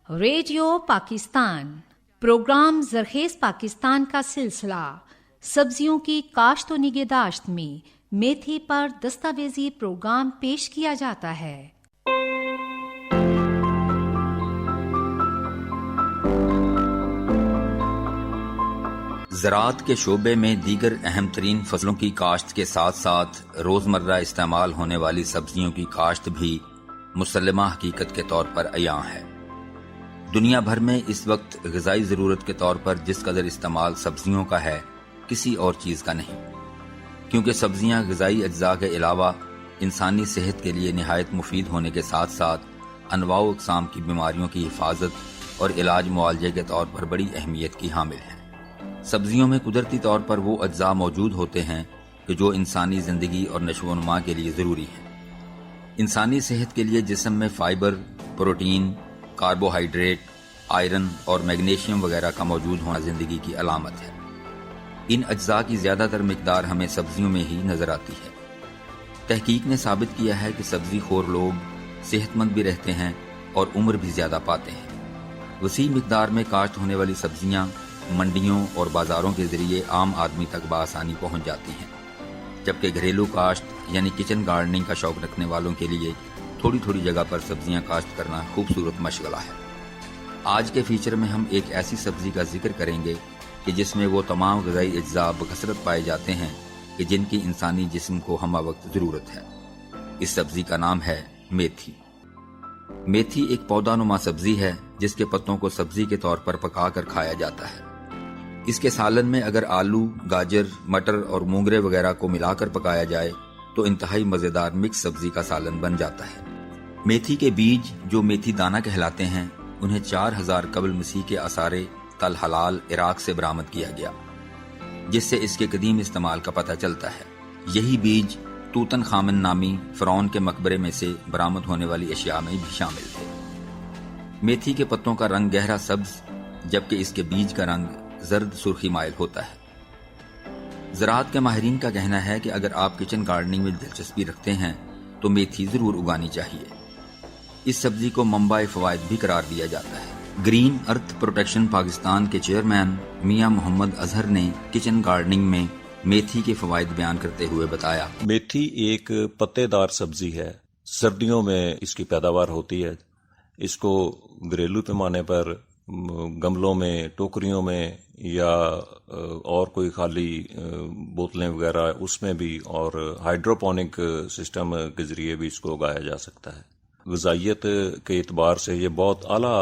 Radio Pakistan programme ज़रख़ेज़ Pakistan का सिलसिला सब्जियों की काश्त व निगहदाश्त में मेथी पर दस्तावेजी प्रोग्राम पेश किया जाता है। ज़राअत के शोबे में दीगर अहम तरीन फसलों की काश्त के साथ साथ रोज़मर्रा इस्तेमाल होने वाली सब्जियों की काश्त भी मुसल्लमा हकीकत के तौर पर अयां है। दुनिया भर में इस वक्त ग़िज़ाई ज़रूरत के तौर पर जिस कदर इस्तेमाल सब्जियों का है किसी और चीज़ का नहीं, क्योंकि सब्जियां ग़िज़ाई अज्जा के अलावा इंसानी सेहत के लिए निहायत मुफीद होने के साथ साथ अनवाउ अक़साम की बीमारियों की हिफाजत और इलाज मुआलजे के तौर पर बड़ी अहमियत की हामिल हैं। सब्जियों में कुदरती तौर पर वो अज्जा मौजूद होते हैं कि जो इंसानी ज़िंदगी और नशोनुमा के लिए ज़रूरी हैं। इंसानी सेहत के लिए जिस्म में फाइबर, प्रोटीन, कार्बोहाइड्रेट, आयरन और मैग्नीशियम वगैरह का मौजूद होना ज़िंदगी की अलामत है। इन अज्जा की ज़्यादातर मिकदार हमें सब्जियों में ही नज़र आती है। तहकीक ने साबित किया है कि सब्जी खोर लोग सेहतमंद भी रहते हैं और उम्र भी ज़्यादा पाते हैं। वसी मिकदार में काश्त होने वाली सब्जियां मंडियों और बाज़ारों के ज़रिए आम आदमी तक बआसानी पहुंच जाती हैं, जबकि घरेलू काश्त यानी किचन गार्डनिंग का शौक़ रखने वालों के लिए थोड़ी थोड़ी जगह पर सब्जियां काश्त करना खूबसूरत मशगला है। आज के फीचर में हम एक ऐसी सब्जी का जिक्र करेंगे कि जिसमें वो तमाम ग़िज़ाई अज्जा बकसरत पाए जाते हैं कि जिनकी इंसानी जिस्म को हमा वक्त ज़रूरत है। इस सब्जी का नाम है मेथी। मेथी एक पौधानुमा सब्जी है जिसके पत्तों को सब्जी के तौर पर पका कर खाया जाता है। इसके सालन में अगर आलू, गाजर, मटर और मूंगरे वगैरह को मिलाकर पकाया जाए तो इंतहाई मज़ेदार मिक्स सब्जी का सालन बन जाता है। मेथी के बीज जो मेथी दाना कहलाते हैं उन्हें 4000 कबल मसीह के आसारे तल हलाल इराक से बरामद किया गया, जिससे इसके कदीम इस्तेमाल का पता चलता है। यही बीज तूतन खामन नामी फ़िरौन के मकबरे में से बरामद होने वाली अशिया में भी शामिल थे। मेथी के पत्तों का रंग गहरा सब्ज जबकि इसके बीज का रंग जर्द सुर्खी माइल होता है। ज़राअत के माहिरीन का कहना है कि अगर आप किचन गार्डनिंग में दिलचस्पी रखते हैं तो मेथी ज़रूर उगानी चाहिए। इस सब्जी को मंबाए फ़वाइद भी करार दिया जाता है। ग्रीन अर्थ प्रोटेक्शन पाकिस्तान के चेयरमैन मियां मोहम्मद अजहर ने किचन गार्डनिंग में मेथी के फ़वाइद बयान करते हुए बताया, मेथी एक पत्तेदार सब्जी है। सर्दियों में इसकी पैदावार होती है। इसको घरेलू पैमाने पर गमलों में, टोकरियों में या और कोई खाली बोतलें वगैरह उसमें भी और हाइड्रोपोनिक सिस्टम के ज़रिए भी इसको उगाया जा सकता है। ग़िज़ाइयत के एतबार से ये बहुत आला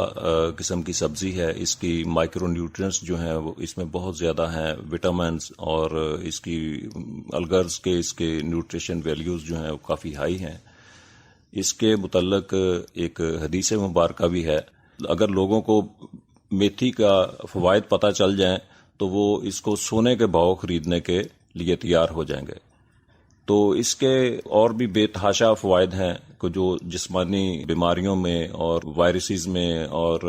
किस्म की सब्ज़ी है। इसकी माइक्रो न्यूट्रिएंट्स जो हैं वो इसमें बहुत ज़्यादा हैं, विटामिन्स और इसकी अलगर्ज के इसके न्यूट्रिशन वैल्यूज़ जो हैं वो काफ़ी हाई हैं। इसके मुतल्लक एक हदीस मुबारका भी है। अगर लोगों को मेथी का फ़वाइद पता चल जाए तो वो इसको सोने के भाव खरीदने के लिए तैयार हो जाएंगे। तो इसके और भी बेतहाशा फ़वाइद हैं कि जो जिस्मानी बीमारियों में और वायरसेस में और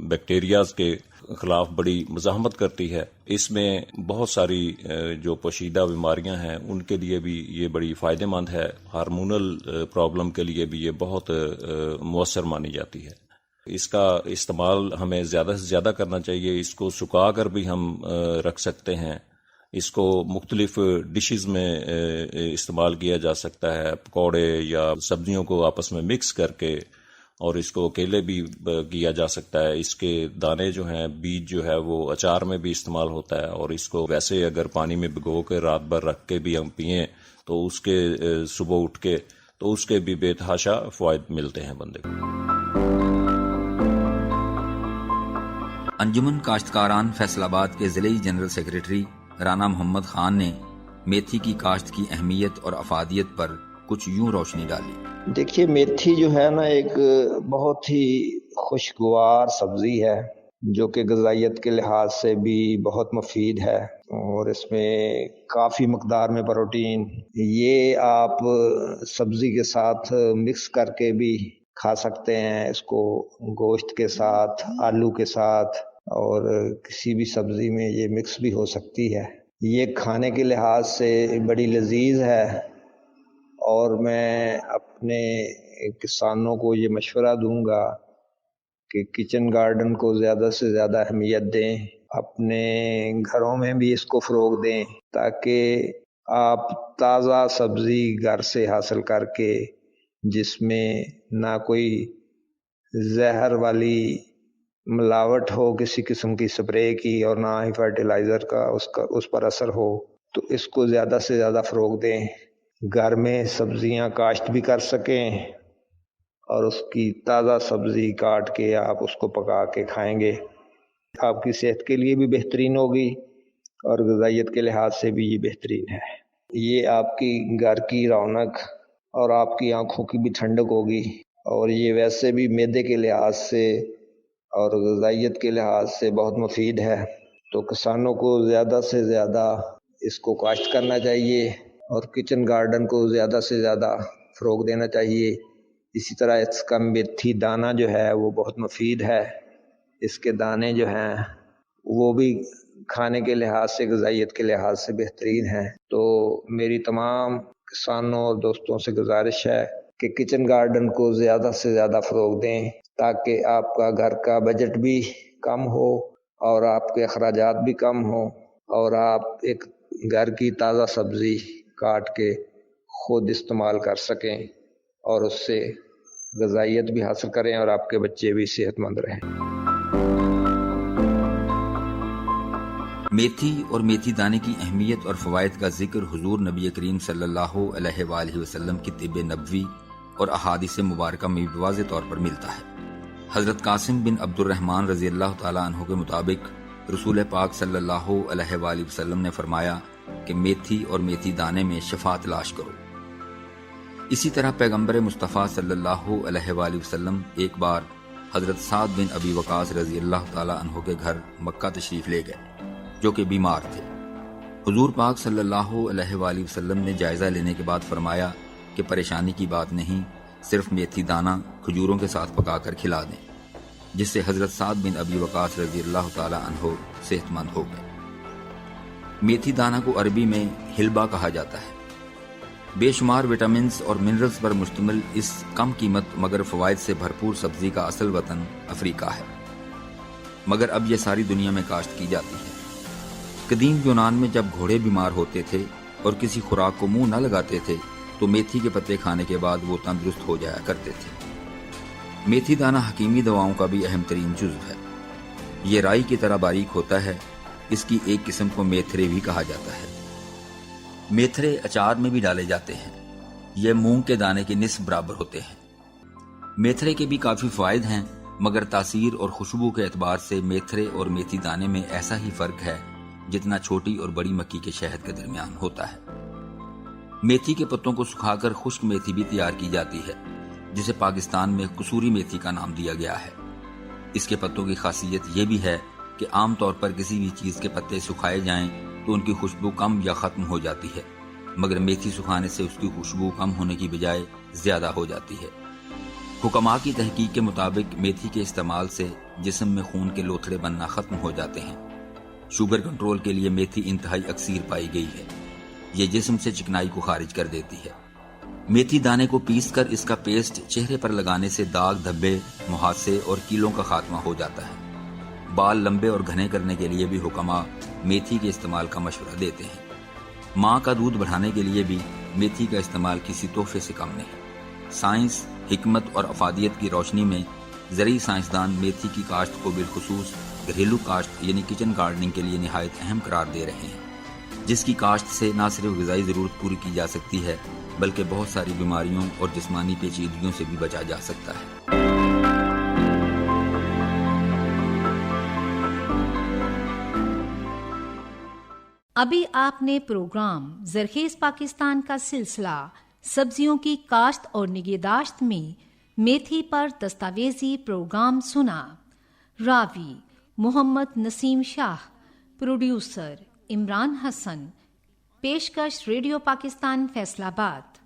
बैक्टीरियाज के खिलाफ बड़ी मज़ाहमत करती है। इसमें बहुत सारी जो पोशीदा बीमारियां हैं उनके लिए भी ये बड़ी फ़ायदेमंद है। हार्मोनल प्रॉब्लम के लिए भी ये बहुत मुअस्सर मानी जाती है। इसका इस्तेमाल हमें ज़्यादा से ज़्यादा करना चाहिए। इसको सुखा कर भी हम रख सकते हैं। इसको मुख्तलिफ डिशेस में इस्तेमाल किया जा सकता है, पकौड़े या सब्जियों को आपस में मिक्स करके, और इसको अकेले भी किया जा सकता है। इसके दाने जो हैं, बीज जो है वो अचार में भी इस्तेमाल होता है, और इसको वैसे अगर पानी में भिगो के रात भर रख के भी हम पिएं तो उसके सुबह उठ के तो उसके भी बेतहाशा फ़वाइद मिलते हैं बंदे को। अंजुमन काश्तकारान फैसलाबाद के ज़िले जनरल सेक्रेटरी राना मोहम्मद खान ने मेथी की काश्त की अहमियत और अफादियत पर कुछ यूं रोशनी डाली। देखिए, मेथी जो है ना एक बहुत ही खुशगवार सब्जी है जो कि ग़िज़ाइयत के लिहाज से भी बहुत मुफीद है, और इसमें काफ़ी मकदार में प्रोटीन। ये आप सब्जी के साथ मिक्स करके भी खा सकते हैं, इसको गोश्त के साथ, आलू के साथ, और किसी भी सब्जी में ये मिक्स भी हो सकती है। ये खाने के लिहाज से बड़ी लजीज है, और मैं अपने किसानों को ये मशवरा दूंगा کہ کچن گارڈن کو زیادہ سے زیادہ اہمیت دیں، اپنے گھروں میں بھی اس کو فروغ دیں تاکہ آپ تازہ سبزی گھر سے حاصل کر کے، جس میں نہ کوئی زہر والی ملاوٹ ہو کسی قسم کی سپرے کی اور نہ ہی فرٹیلائزر کا اس پر اثر ہو، تو اس کو زیادہ سے زیادہ فروغ دیں، گھر میں سبزیاں کاشت بھی کر سکیں اور اس کی تازہ سبزی کاٹ کے آپ اس کو پکا کے کھائیں گے، آپ کی صحت کے لیے بھی بہترین ہوگی اور غذائیت کے لحاظ سے بھی یہ بہترین ہے۔ یہ آپ کی گھر کی رونق اور آپ کی آنکھوں کی بھی ٹھنڈک ہوگی، اور یہ ویسے بھی معدے کے لحاظ سے اور غذائیت کے لحاظ سے بہت مفید ہے۔ تو کسانوں کو زیادہ سے زیادہ اس کو کاشت کرنا چاہیے اور کچن گارڈن کو زیادہ سے زیادہ فروغ دینا چاہیے۔ اسی طرح اس کا میتھی دانہ جو ہے وہ بہت مفید ہے، اس کے دانے جو ہیں وہ بھی کھانے کے لحاظ سے غذائیت کے لحاظ سے بہترین ہیں۔ تو میری تمام کسانوں اور دوستوں سے گزارش ہے کہ کچن گارڈن کو زیادہ سے زیادہ فروغ دیں تاکہ آپ کا گھر کا بجٹ بھی کم ہو اور آپ کے اخراجات بھی کم ہوں اور آپ ایک گھر کی تازہ سبزی کاٹ کے خود استعمال کر سکیں اور اس سے غذائیت بھی حاصل کریں اور آپ کے بچے بھی صحت مند رہیں۔ میتھی اور میتھی دانے کی اہمیت اور فوائد کا ذکر حضور نبی کریم صلی اللہ علیہ وآلہ وسلم کی طب نبوی اور احادیث مبارکہ میں بھی واضح طور پر ملتا ہے۔ حضرت قاسم بن عبد الرحمن رضی اللہ تعالیٰ عنہ کے مطابق رسول پاک صلی اللہ علیہ وآلہ وسلم نے فرمایا کہ میتھی اور میتھی دانے میں شفا تلاش کرو۔ اسی طرح پیغمبر مصطفیٰ صلی اللہ علیہ وآلہ وسلم ایک بار حضرت سعد بن ابی وقاص رضی اللہ تعالیٰ عنہ کے گھر مکہ تشریف لے گئے جو کہ بیمار تھے۔ حضور پاک صلی اللہ علیہ وآلہ وسلم نے جائزہ لینے کے بعد فرمایا کہ پریشانی کی بات نہیں، صرف میتھی دانہ کھجوروں کے ساتھ پکا کر کھلا دیں، جس سے حضرت سعد بن ابی وقاص رضی اللہ تعالیٰ عنہ صحت مند ہو گئے۔ میتھی دانہ کو عربی میں ہلبا کہا جاتا ہے۔ بے شمار وٹامنز اور منرلز پر مشتمل اس کم قیمت مگر فوائد سے بھرپور سبزی کا اصل وطن افریقہ ہے، مگر اب یہ ساری دنیا میں کاشت کی جاتی ہے۔ قدیم یونان میں جب گھوڑے بیمار ہوتے تھے اور کسی خوراک کو منہ نہ لگاتے تھے تو میتھی کے پتے کھانے کے بعد وہ تندرست ہو جایا کرتے تھے۔ میتھی دانہ حکیمی دواؤں کا بھی اہم ترین جزو ہے۔ یہ رائی کی طرح باریک ہوتا ہے، اس کی ایک قسم کو میتھرے بھی کہا جاتا ہے۔ میتھرے اچار میں بھی ڈالے جاتے ہیں، یہ مونگ کے دانے کے نصف برابر ہوتے ہیں۔ میتھرے کے بھی کافی فوائد ہیں، مگر تاثیر اور خوشبو کے اعتبار سے میتھرے اور میتھی دانے میں ایسا ہی فرق ہے جتنا چھوٹی اور بڑی مکھی کے شہد کے درمیان ہوتا ہے۔ میتھی کے پتوں کو سکھا کر خشک میتھی بھی تیار کی جاتی ہے، جسے پاکستان میں قصوری میتھی کا نام دیا گیا ہے۔ اس کے پتوں کی خاصیت یہ بھی ہے کہ عام طور پر کسی بھی چیز کے پتے سکھائے جائیں تو ان کی خوشبو کم یا ختم ہو جاتی ہے، مگر میتھی سکھانے سے اس کی خوشبو کم ہونے کی بجائے زیادہ ہو جاتی ہے۔ حکماء کی تحقیق کے مطابق میتھی کے استعمال سے جسم میں خون کے لوتھڑے بننا ختم ہو جاتے ہیں۔ شوگر کنٹرول کے لیے میتھی انتہائی اکثیر پائی گئی ہے، یہ جسم سے چکنائی کو خارج کر دیتی ہے۔ میتھی دانے کو پیس کر اس کا پیسٹ چہرے پر لگانے سے داغ، دھبے، مہاسے اور کیلوں کا خاتمہ ہو جاتا ہے۔ بال لمبے اور گھنے کرنے کے لیے بھی حکماء میتھی کے استعمال کا مشورہ دیتے ہیں۔ ماں کا دودھ بڑھانے کے لیے بھی میتھی کا استعمال کسی تحفے سے کم نہیں۔ سائنس، حکمت اور افادیت کی روشنی میں زرعی سائنسدان میتھی کی کاشت کو بالخصوص گھریلو کاشت یعنی کچن گارڈننگ کے لیے نہایت اہم قرار دے رہے ہیں، جس کی کاشت سے نہ صرف غذائی ضرورت پوری کی جا سکتی ہے بلکہ بہت ساری بیماریوں اور جسمانی پیچیدگیوں سے بھی بچا جا سکتا ہے۔ ابھی آپ نے پروگرام زرخیز پاکستان کا سلسلہ سبزیوں کی کاشت اور نگہداشت میں میتھی پر دستاویزی پروگرام سنا۔ راوی محمد نسیم شاہ، پروڈیوسر عمران حسن، پیشکش ریڈیو پاکستان فیصل آباد۔